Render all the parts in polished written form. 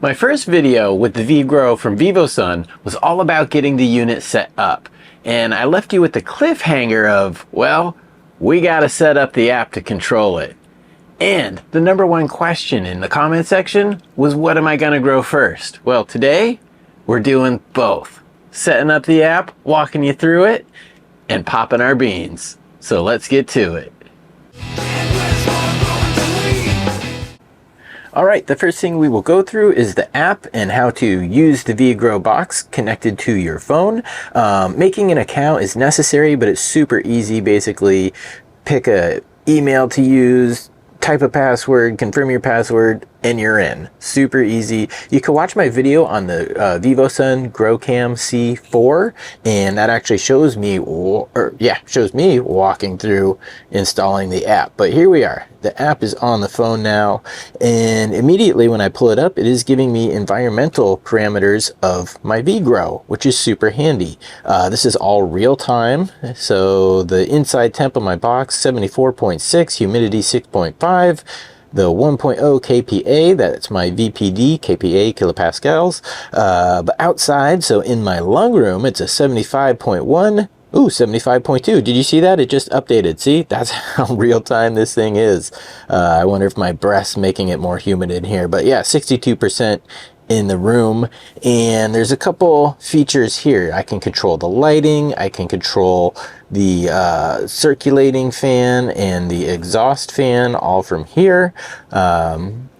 My first video with the VGrow from Vivosun was all about getting the unit set up. And I left you with the cliffhanger of, well, we gotta set up the app to control it. And the number one question in the comment section was, what am I gonna grow first? Well, today we're doing both. Setting up the app, walking you through it, and popping our beans. So let's get to it. Alright, the first thing we will go through is the app and how to use the VGrow box connected to your phone. Making an account is necessary, but it's super easy. Basically, pick a email to use, type a password, confirm your password, and you're in. Super easy. You can watch my video on the Vivosun GrowCam C4, and that actually shows me, walking through installing the app. But here we are. The app is on the phone now, and immediately when I pull it up, it is giving me environmental parameters of my VGrow, which is super handy. This is all real time. So the inside temp of my box, 74.6, humidity 6.5. The 1.0 kPa, that's my VPD, kPa, kilopascals. But outside, so in my lung room, it's a 75.1. Ooh, 75.2. Did you see that? It just updated. See, that's how real time this thing is. I wonder if my breath's making it more humid in here. But yeah, 62% in the room. And there's a couple features here. I can control the lighting. I can control the circulating fan and the exhaust fan all from here. I'm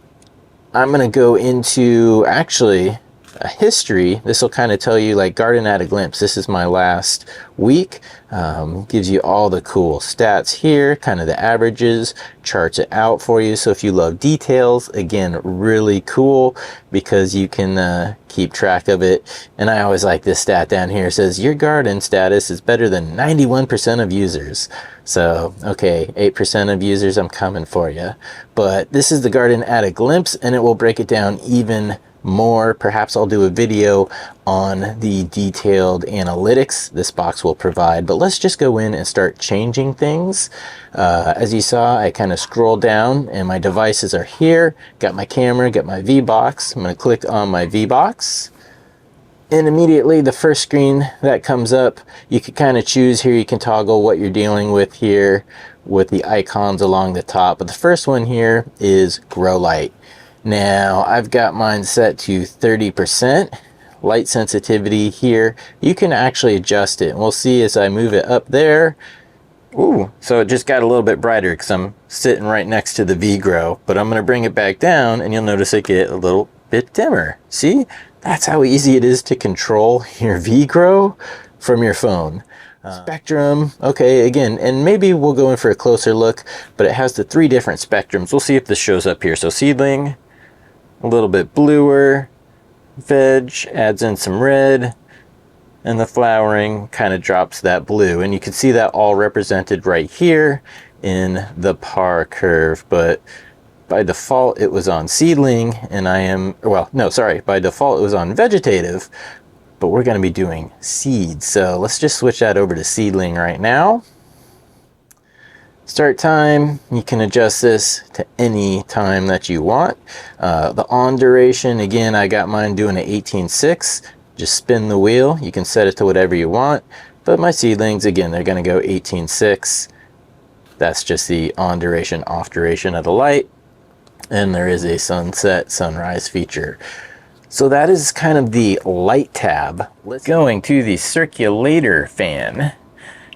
going to go into actually a history. This will kind of tell you, like, garden at a glimpse. This is my last week. Gives you all the cool stats here, kind of the averages, charts it out for you. So if you love details, again, really cool because you can keep track of it. And I always like this stat down here. It says your garden status is better than 91% of users. So, okay, 8% of users, I'm coming for you. But this is the garden at a glimpse, and it will break it down even more. Perhaps I'll do a video on the detailed analytics this box will provide, but let's just go in and start changing things. As you saw, I kind of scrolled down and my devices are here. Got my camera, got my V-Box. I'm going to click on my V-Box, and immediately the first screen that comes up, you can kind of choose here. You can toggle what you're dealing with here with the icons along the top, but the first one here is grow light. Now I've got mine set to 30% light sensitivity here. You can actually adjust it, and we'll see as I move it up there. Ooh, so it just got a little bit brighter because I'm sitting right next to the VGrow, but I'm going to bring it back down and you'll notice it get a little bit dimmer. See, that's how easy it is to control your VGrow from your phone. Spectrum, okay, again, and maybe we'll go in for a closer look, but it has the 3 different spectrums. We'll see if this shows up here. So seedling, a little bit bluer, veg adds in some red, and the flowering kind of drops that blue. And you can see that all represented right here in the par curve. But by default it was on seedling, and by default it was on vegetative, but we're going to be doing seeds. So let's just switch that over to seedling right now. Start time, you can adjust this to any time that you want. The on duration, again, I got mine doing an 18.6. Just spin the wheel. You can set it to whatever you want. But my seedlings, again, they're going to go 18.6. That's just the on duration, off duration of the light. And there is a sunset, sunrise feature. So that is kind of the light tab. Going to the circulator fan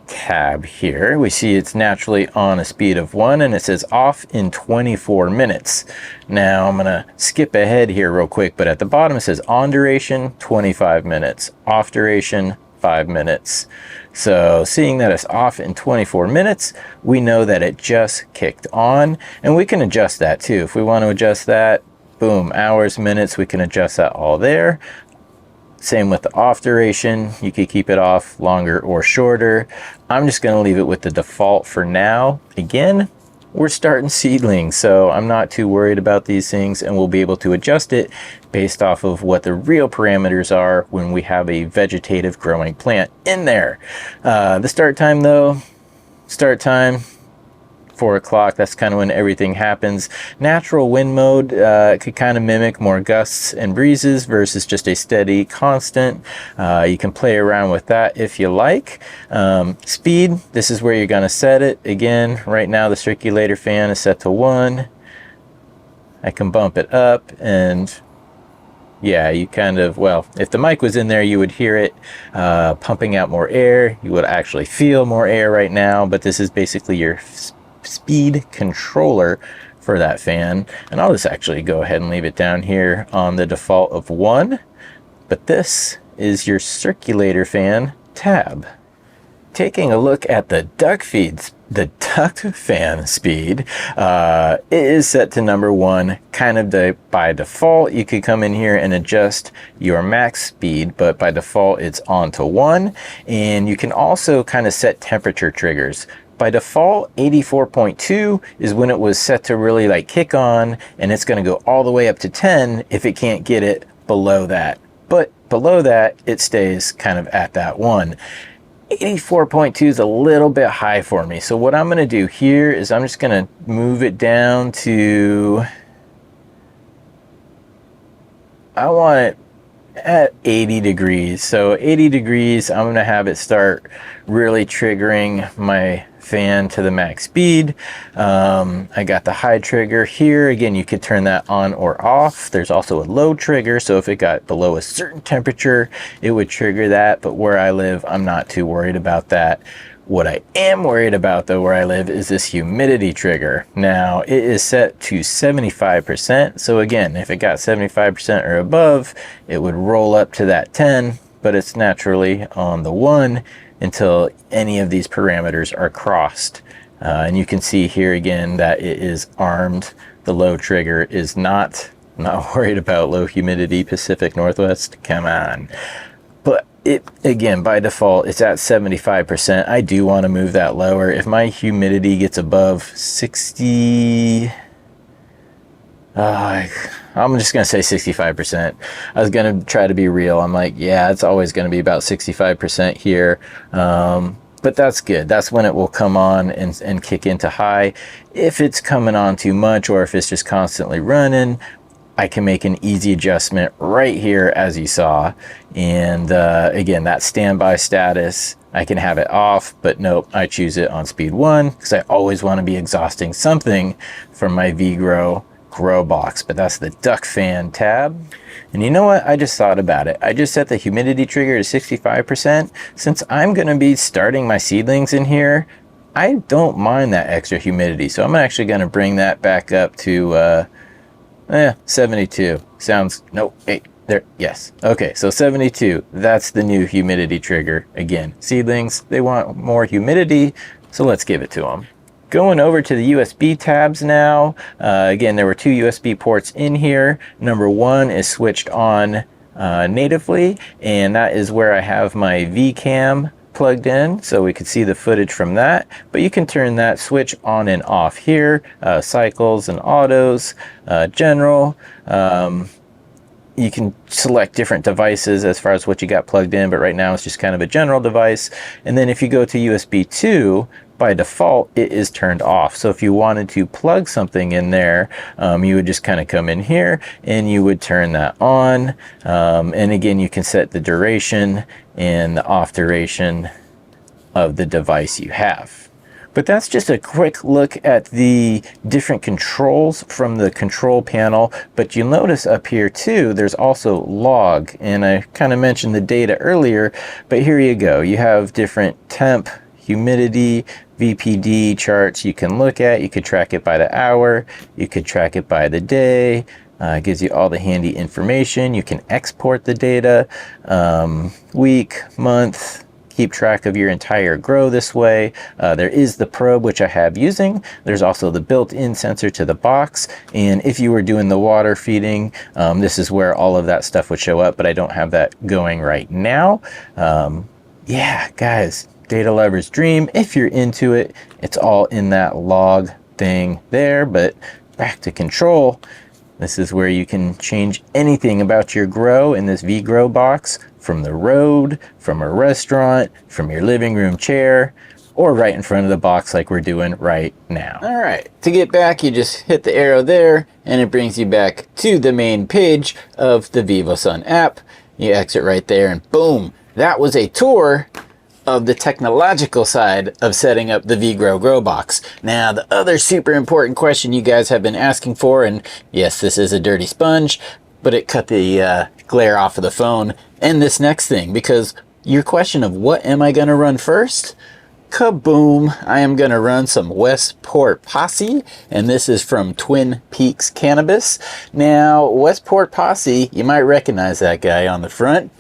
tab here, we see it's naturally on a speed of 1, and it says off in 24 minutes. Now I'm gonna skip ahead here real quick, but at the bottom it says on duration 25 minutes, off duration 5 minutes. So seeing that it's off in 24 minutes, we know that it just kicked on, and we can adjust that too. If we want to adjust that, boom, hours, minutes, we can adjust that all there. Same with the off duration. You could keep it off longer or shorter. I'm just going to leave it with the default for now. Again, we're starting seedlings, so I'm not too worried about these things, and we'll be able to adjust it based off of what the real parameters are when we have a vegetative growing plant in there. The start time though, 4 o'clock, that's kind of when everything happens. Natural wind mode could kind of mimic more gusts and breezes versus just a steady constant. You can play around with that if you like. Speed, this is where you're going to set it. Again, right now the circulator fan is set to 1. I can bump it up, and yeah, you kind of, well, if the mic was in there, you would hear it pumping out more air. You would actually feel more air right now, but this is basically your speed controller for that fan. And I'll just actually go ahead and leave it down here on the default of 1. But this is your circulator fan tab. Taking a look at the duct fan speed, it is set to number 1, kind of by default. You could come in here and adjust your max speed, but by default it's on to 1. And you can also kind of set temperature triggers. By default, 84.2 is when it was set to really like kick on, and it's going to go all the way up to 10 if it can't get it below that. But below that, it stays kind of at that 1. 84.2 is a little bit high for me. So what I'm going to do here is I'm just going to move it down to, I want it at 80 degrees. So 80 degrees, I'm going to have it start really triggering my fan to the max speed. I got the high trigger here. Again, you could turn that on or off. There's also a low trigger, so if it got below a certain temperature, it would trigger that. But where I live, I'm not too worried about that. What I am worried about though where I live is this humidity trigger. Now it is set to 75%. So again, if it got 75% or above, it would roll up to that 10, but it's naturally on the 1 until any of these parameters are crossed. And you can see here again that it is armed. The low trigger is not worried about low humidity Pacific Northwest. Come on. But it, again, by default, it's at 75%. I do want to move that lower. If my humidity gets above 60, I'm just going to say 65%. I was going to try to be real. I'm like, yeah, it's always going to be about 65% here. But that's good. That's when it will come on and kick into high. If it's coming on too much, or if it's just constantly running, I can make an easy adjustment right here, as you saw. And again, that standby status, I can have it off, but nope, I choose it on speed 1 because I always want to be exhausting something from my VGrow Grow Box. But that's the duct fan tab. And you know what? I just thought about it. I just set the humidity trigger to 65%. Since I'm going to be starting my seedlings in here, I don't mind that extra humidity. So I'm actually going to bring that back up to 72. Sounds, nope, hey, there, yes. Okay, so 72, that's the new humidity trigger. Again, seedlings, they want more humidity, so let's give it to them. Going over to the USB tabs now. Again, there were 2 USB ports in here. Number 1 is switched on natively, and that is where I have my VCam plugged in, so we could see the footage from that. But you can turn that switch on and off here. Cycles and autos, general. You can select different devices as far as what you got plugged in, but right now it's just kind of a general device. And then if you go to USB 2, by default, it is turned off. So if you wanted to plug something in there, you would just kind of come in here and you would turn that on. And again, you can set the duration and the off duration of the device you have. But that's just a quick look at the different controls from the control panel. But you'll notice up here too, there's also log. And I kind of mentioned the data earlier, but here you go. You have different temp, humidity, VPD charts you can look at. You could track it by the hour. You could track it by the day. It gives you all the handy information. You can export the data, week, month, keep track of your entire grow this way. There is the probe, which I have using. There's also the built-in sensor to the box. And if you were doing the water feeding, this is where all of that stuff would show up, but I don't have that going right now. Yeah, guys, data lover's dream. If you're into it, it's all in that log thing there. But back to control. This is where you can change anything about your grow in this VGrow box, from the road, from a restaurant, from your living room chair. or right in front of the box like we're doing right now. All right, to get back, you just hit the arrow there and it brings you back to the main page of the Vivosun app. You exit right there and boom, that was a tour of the technological side of setting up the VGrow Grow Box. Now, the other super important question you guys have been asking for, and yes, this is a dirty sponge, but it cut the glare off of the phone, and this next thing, because your question of what am I gonna run first? Kaboom, I am gonna run some Westport Posse, and this is from TWINPEAKS Cannabis. Now, Westport Posse, you might recognize that guy on the front.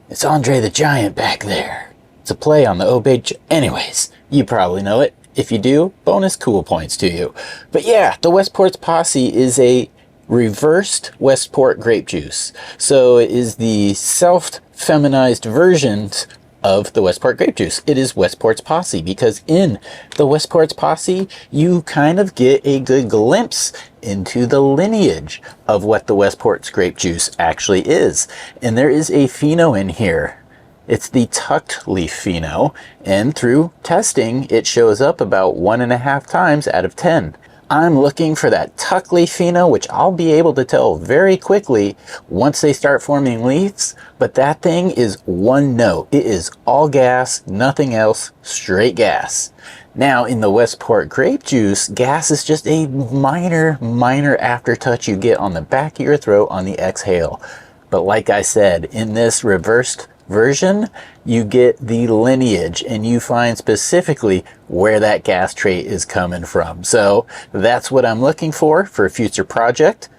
It's Andre the Giant back there. It's a play on the Obey. Anyways, you probably know it. If you do, bonus cool points to you. But yeah, the Westport Posse is a reversed Westport grape juice. So it is the self-feminized versions of the Westport grape juice. It is Westport's Posse, because in the Westport's Posse, you kind of get a good glimpse into the lineage of what the Westport's grape juice actually is. And there is a pheno in here. It's the tucked leaf pheno, and through testing, it shows up about 1.5 times out of 10. I'm looking for that tuck leaf pheno, which I'll be able to tell very quickly once they start forming leaves, but that thing is one note. It is all gas, nothing else, straight gas. Now, in the Westport grape juice, gas is just a minor aftertouch you get on the back of your throat on the exhale. But like I said, in this reversed version, you get the lineage and you find specifically where that gas trait is coming from. So that's what I'm looking for a future project.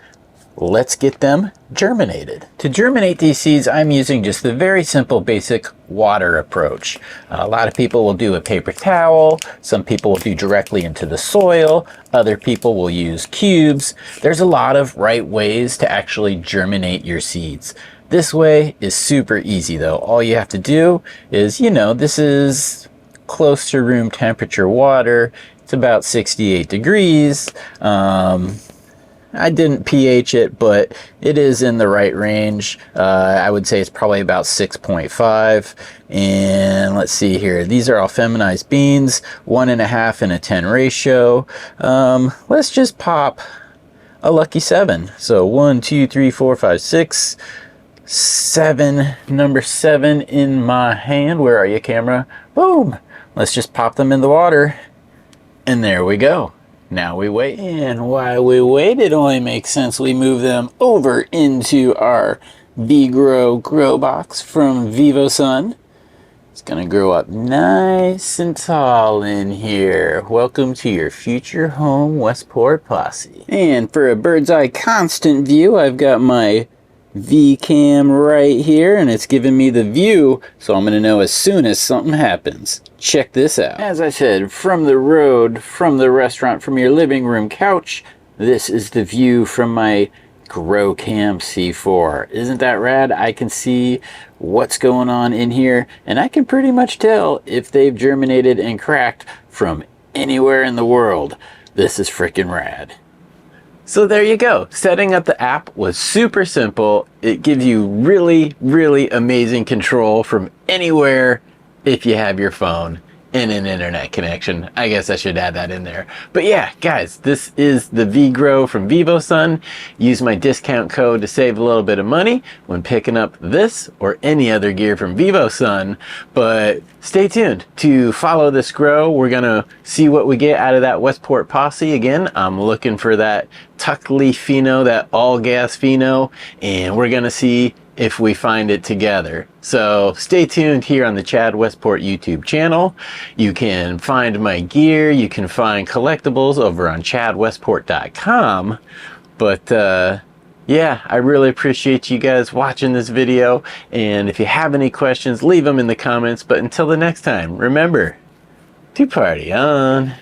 Let's get them germinated. To germinate these seeds, I'm using just the very simple basic water approach. A lot of people will do a paper towel. Some people will do directly into the soil. Other people will use cubes. There's a lot of right ways to actually germinate your seeds. This way is super easy though. All you have to do is, this is close to room temperature water. It's about 68 degrees. I didn't pH it, but it is in the right range. I would say it's probably about 6.5. And let's see here. These are all feminized beans, 1.5 and a 10 ratio. Let's just pop a lucky 7. So 1, 2, 3, 4, 5, 6. 7, number 7 in my hand. Where are you, camera? Boom. Let's just pop them in the water. And there we go. Now we wait. And while we wait, it only makes sense we move them over into our VGrow Grow Box from Vivosun. It's gonna grow up nice and tall in here. Welcome to your future home, Westport Posse. And for a bird's eye constant view, I've got my V-cam right here, and it's giving me the view, so I'm gonna know as soon as something happens. Check this out. As I said, from the road, from the restaurant, from your living room couch, this is the view from my GrowCam C4. Isn't that rad? I can see what's going on in here, and I can pretty much tell if they've germinated and cracked from anywhere in the world. This is freaking rad. So there you go. Setting up the app was super simple. It gives you really amazing control from anywhere if you have your phone and an internet connection. I guess I should add that in there. But yeah, guys, this is the VGrow from Vivosun. Use my discount code to save a little bit of money when picking up this or any other gear from Vivosun. But stay tuned to follow this grow. We're gonna see what we get out of that Westport Posse. Again, I'm looking for that tuck leaf pheno, that all gas pheno, and we're gonna see if we find it together. So stay tuned here on the Chad Westport YouTube channel. You can find my gear, you can find collectibles over on chadwestport.com. But yeah, I really appreciate you guys watching this video, and if you have any questions, leave them in the comments. But until the next time, remember to party on.